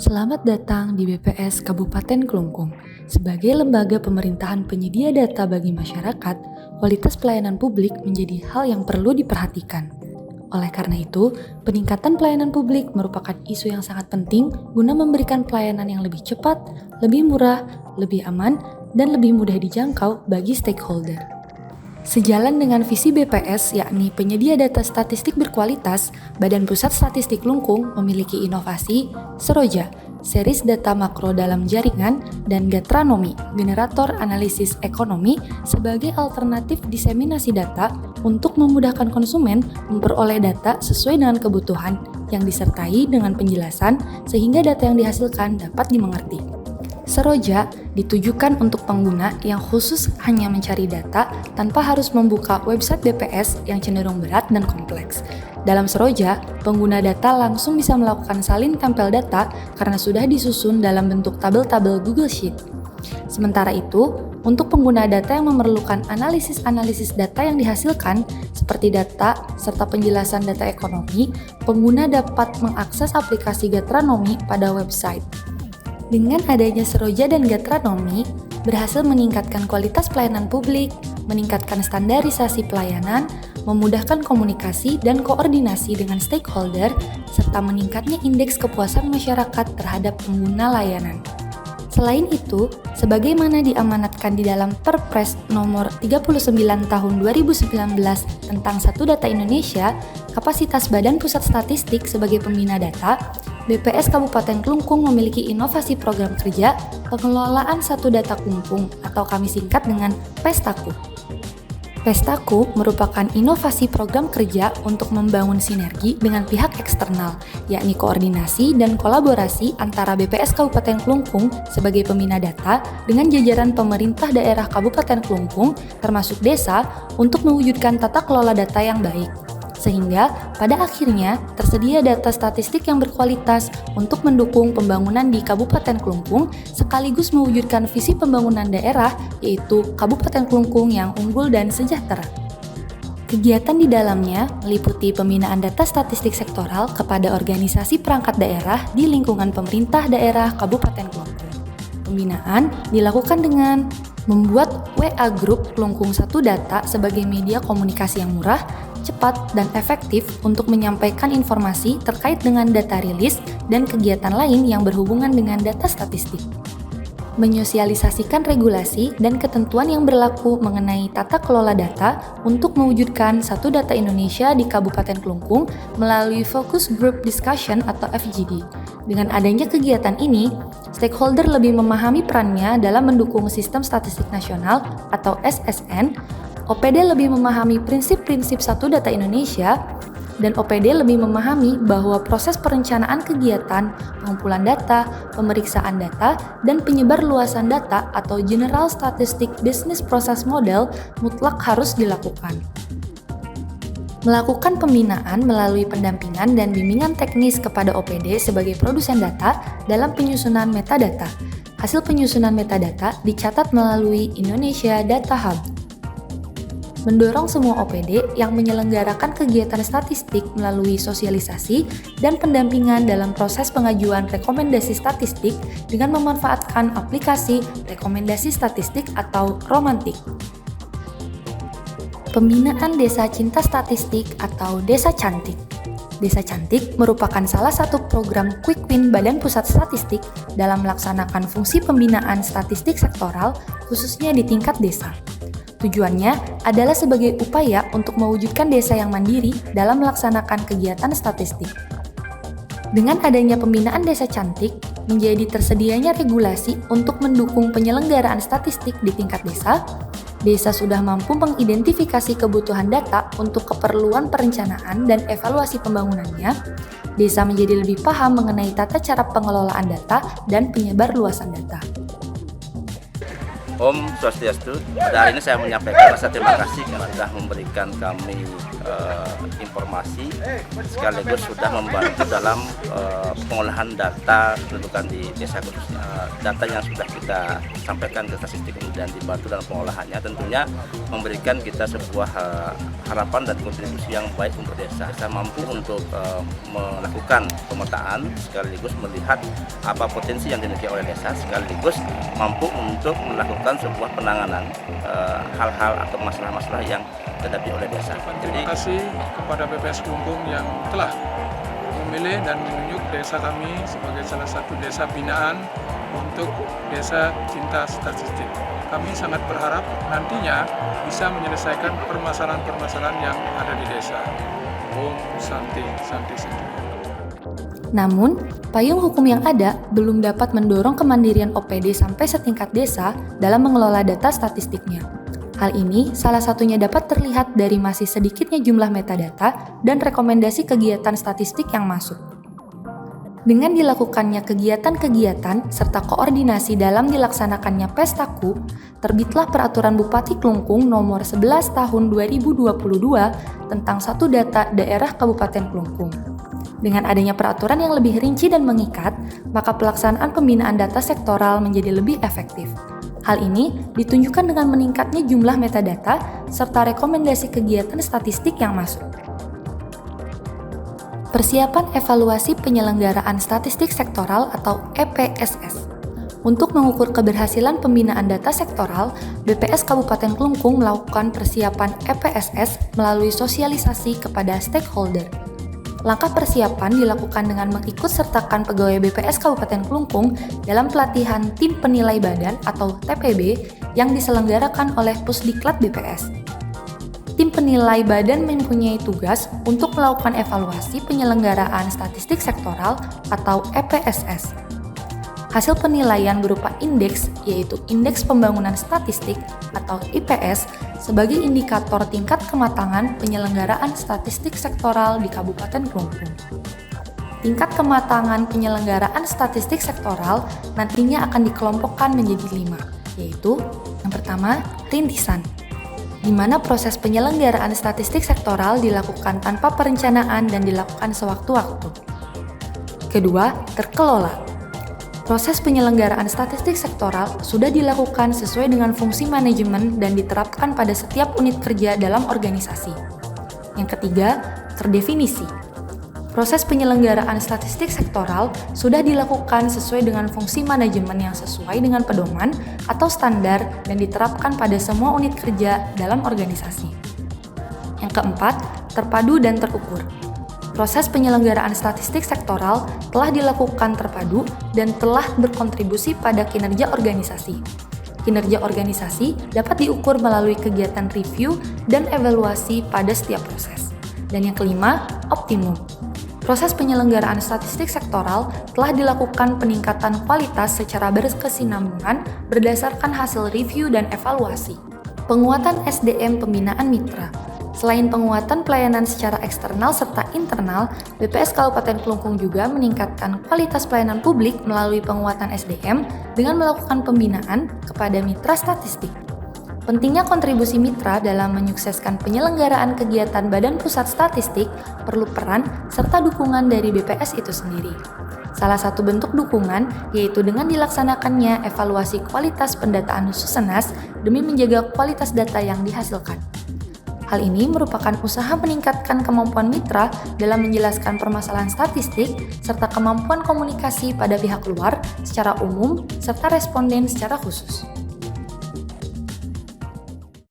Selamat datang di BPS Kabupaten Klungkung. Sebagai lembaga pemerintahan penyedia data bagi masyarakat, kualitas pelayanan publik menjadi hal yang perlu diperhatikan. Oleh karena itu, peningkatan pelayanan publik merupakan isu yang sangat penting guna memberikan pelayanan yang lebih cepat, lebih murah, lebih aman, dan lebih mudah dijangkau bagi stakeholder. Sejalan dengan visi BPS, yakni penyedia data statistik berkualitas, Badan Pusat Statistik Klungkung memiliki inovasi Seroja, series data makro dalam jaringan, dan Gatranomi, generator analisis ekonomi sebagai alternatif diseminasi data untuk memudahkan konsumen memperoleh data sesuai dengan kebutuhan yang disertai dengan penjelasan sehingga data yang dihasilkan dapat dimengerti. Seroja ditujukan untuk pengguna yang khusus hanya mencari data tanpa harus membuka website BPS yang cenderung berat dan kompleks. Dalam Seroja, pengguna data langsung bisa melakukan salin tempel data karena sudah disusun dalam bentuk tabel-tabel Google Sheet. Sementara itu, untuk pengguna data yang memerlukan analisis data yang dihasilkan, seperti data serta penjelasan data ekonomi, pengguna dapat mengakses aplikasi Gatranomi pada website. Dengan adanya Seroja dan Gatranomi, berhasil meningkatkan kualitas pelayanan publik, meningkatkan standarisasi pelayanan, memudahkan komunikasi dan koordinasi dengan stakeholder, serta meningkatnya indeks kepuasan masyarakat terhadap pengguna layanan. Selain itu, sebagaimana diamanatkan di dalam Perpres nomor 39 tahun 2019 tentang Satu Data Indonesia, kapasitas Badan Pusat Statistik sebagai pembina data, BPS Kabupaten Klungkung memiliki inovasi program kerja pengelolaan Satu Data Klungkung atau kami singkat dengan Pestaku. Pestaku merupakan inovasi program kerja untuk membangun sinergi dengan pihak eksternal, yakni koordinasi dan kolaborasi antara BPS Kabupaten Klungkung sebagai pembina data dengan jajaran pemerintah daerah Kabupaten Klungkung termasuk desa untuk mewujudkan tata kelola data yang baik. Sehingga pada akhirnya tersedia data statistik yang berkualitas untuk mendukung pembangunan di Kabupaten Klungkung sekaligus mewujudkan visi pembangunan daerah yaitu Kabupaten Klungkung yang unggul dan sejahtera. Kegiatan di dalamnya meliputi pembinaan data statistik sektoral kepada organisasi perangkat daerah di lingkungan pemerintah daerah Kabupaten Klungkung. Pembinaan dilakukan dengan membuat WA Group Klungkung Satu Data sebagai media komunikasi yang murah, cepat, dan efektif untuk menyampaikan informasi terkait dengan data rilis dan kegiatan lain yang berhubungan dengan data statistik. Menyosialisasikan regulasi dan ketentuan yang berlaku mengenai tata kelola data untuk mewujudkan Satu Data Indonesia di Kabupaten Klungkung melalui Focus Group Discussion atau FGD. Dengan adanya kegiatan ini, stakeholder lebih memahami perannya dalam mendukung Sistem Statistik Nasional atau SSN, OPD lebih memahami prinsip-prinsip Satu Data Indonesia, dan OPD lebih memahami bahwa proses perencanaan kegiatan, pengumpulan data, pemeriksaan data, dan penyebar luasan data atau General Statistic Business Process Model mutlak harus dilakukan. Melakukan pembinaan melalui pendampingan dan bimbingan teknis kepada OPD sebagai produsen data dalam penyusunan metadata. Hasil penyusunan metadata dicatat melalui Indonesia Data Hub. Mendorong semua OPD yang menyelenggarakan kegiatan statistik melalui sosialisasi dan pendampingan dalam proses pengajuan rekomendasi statistik dengan memanfaatkan aplikasi rekomendasi statistik atau Romantik. Pembinaan Desa Cinta Statistik atau Desa Cantik. Desa Cantik merupakan salah satu program Quick Win Badan Pusat Statistik dalam melaksanakan fungsi pembinaan statistik sektoral khususnya di tingkat desa. Tujuannya adalah sebagai upaya untuk mewujudkan desa yang mandiri dalam melaksanakan kegiatan statistik. Dengan adanya pembinaan Desa Cantik, menjadi tersedianya regulasi untuk mendukung penyelenggaraan statistik di tingkat desa, desa sudah mampu mengidentifikasi kebutuhan data untuk keperluan perencanaan dan evaluasi pembangunannya, desa menjadi lebih paham mengenai tata cara pengelolaan data dan penyebar luasan data. Om Swastiastu. Pada hari ini saya menyampaikan rasa terima kasih karena sudah memberikan kami informasi sekaligus sudah membantu dalam pengolahan data kependudukan di desa khususnya. Data yang sudah kita sampaikan ke statistik kemudian dibantu dalam pengolahannya tentunya memberikan kita sebuah harapan dan kontribusi yang baik untuk desa. Saya mampu untuk melakukan pemetaan sekaligus melihat apa potensi yang dimiliki oleh desa sekaligus mampu untuk melakukan sebuah penanganan hal-hal atau masalah-masalah yang dihadapi oleh desa. Terima kasih kepada BPS Klungkung yang telah memilih dan menunjuk desa kami sebagai salah satu desa binaan untuk desa cinta statistik. Kami sangat berharap nantinya bisa menyelesaikan permasalahan-permasalahan yang ada di desa. Om Santi Santi Santi. Namun, payung hukum yang ada belum dapat mendorong kemandirian OPD sampai setingkat desa dalam mengelola data statistiknya. Hal ini salah satunya dapat terlihat dari masih sedikitnya jumlah metadata dan rekomendasi kegiatan statistik yang masuk. Dengan dilakukannya kegiatan-kegiatan serta koordinasi dalam dilaksanakannya Pestaku, terbitlah Peraturan Bupati Klungkung Nomor 11 Tahun 2022 tentang Satu Data Daerah Kabupaten Klungkung. Dengan adanya peraturan yang lebih rinci dan mengikat, maka pelaksanaan pembinaan data sektoral menjadi lebih efektif. Hal ini ditunjukkan dengan meningkatnya jumlah metadata serta rekomendasi kegiatan statistik yang masuk. Persiapan evaluasi penyelenggaraan statistik sektoral atau EPSS. Untuk mengukur keberhasilan pembinaan data sektoral, BPS Kabupaten Klungkung melakukan persiapan EPSS melalui sosialisasi kepada stakeholder. Langkah persiapan dilakukan dengan mengikut sertakan pegawai BPS Kabupaten Klungkung dalam pelatihan Tim Penilai Badan atau TPB yang diselenggarakan oleh Pusdiklat BPS. Tim Penilai Badan mempunyai tugas untuk melakukan evaluasi penyelenggaraan statistik sektoral atau EPSS. Hasil penilaian berupa indeks, yaitu Indeks Pembangunan Statistik atau IPS, sebagai indikator tingkat kematangan penyelenggaraan statistik sektoral di Kabupaten Klungkung. Tingkat kematangan penyelenggaraan statistik sektoral nantinya akan dikelompokkan menjadi 5, yaitu yang pertama, rintisan, di mana proses penyelenggaraan statistik sektoral dilakukan tanpa perencanaan dan dilakukan sewaktu-waktu. Kedua, terkelola. Proses penyelenggaraan statistik sektoral sudah dilakukan sesuai dengan fungsi manajemen dan diterapkan pada setiap unit kerja dalam organisasi. Yang ketiga, terdefinisi. Proses penyelenggaraan statistik sektoral sudah dilakukan sesuai dengan fungsi manajemen yang sesuai dengan pedoman atau standar dan diterapkan pada semua unit kerja dalam organisasi. Yang keempat, terpadu dan terukur. Proses penyelenggaraan statistik sektoral telah dilakukan terpadu dan telah berkontribusi pada kinerja organisasi. Kinerja organisasi dapat diukur melalui kegiatan review dan evaluasi pada setiap proses. Dan yang kelima, optimum. Proses penyelenggaraan statistik sektoral telah dilakukan peningkatan kualitas secara berkesinambungan berdasarkan hasil review dan evaluasi. Penguatan SDM pembinaan mitra. Selain penguatan pelayanan secara eksternal serta internal, BPS Kabupaten Klungkung juga meningkatkan kualitas pelayanan publik melalui penguatan SDM dengan melakukan pembinaan kepada mitra statistik. Pentingnya kontribusi mitra dalam menyukseskan penyelenggaraan kegiatan Badan Pusat Statistik perlu peran serta dukungan dari BPS itu sendiri. Salah satu bentuk dukungan yaitu dengan dilaksanakannya evaluasi kualitas pendataan Susenas demi menjaga kualitas data yang dihasilkan. Hal ini merupakan usaha meningkatkan kemampuan mitra dalam menjelaskan permasalahan statistik serta kemampuan komunikasi pada pihak luar secara umum serta responden secara khusus.